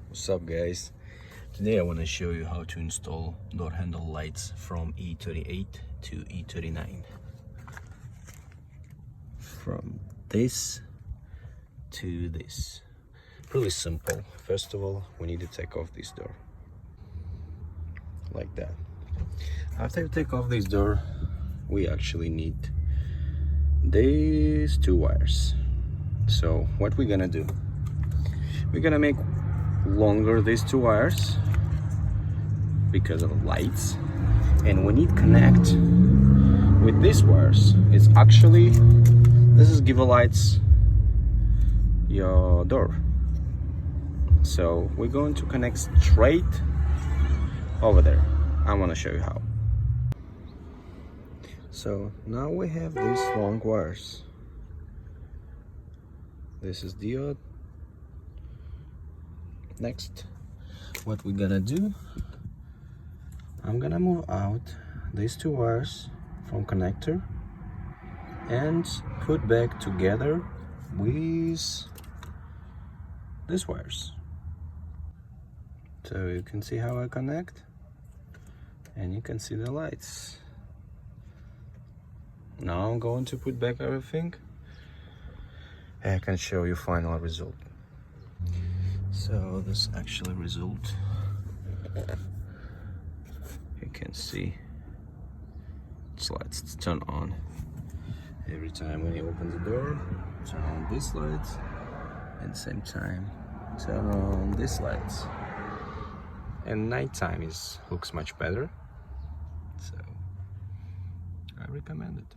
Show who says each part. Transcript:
Speaker 1: What's up, guys? Today I want to show you how to install door handle lights from e38 to e39. From this to this. Really simple. First of all, we need to take off this door. Like that. After you take off this door, we actually need these two wires. So what we're gonna do, we're gonna make longer these two wires because of the lights, and we need connect with these wires. It's actually, this is give a lights your door. So we're going to connect straight over there. I want to show you how. So now we have these long wires. This is diode. Next, what we're gonna do, I'm gonna move out these two wires from connector and put back together with these wires. So you can see how I connect, and you can see the lights. Now I'm going to put back everything, and I can show you final result. So this actually result, you can see its lights turn on every time when you open the door. Turn on these lights, and same time turn on these lights. And nighttime looks much better, so I recommend it.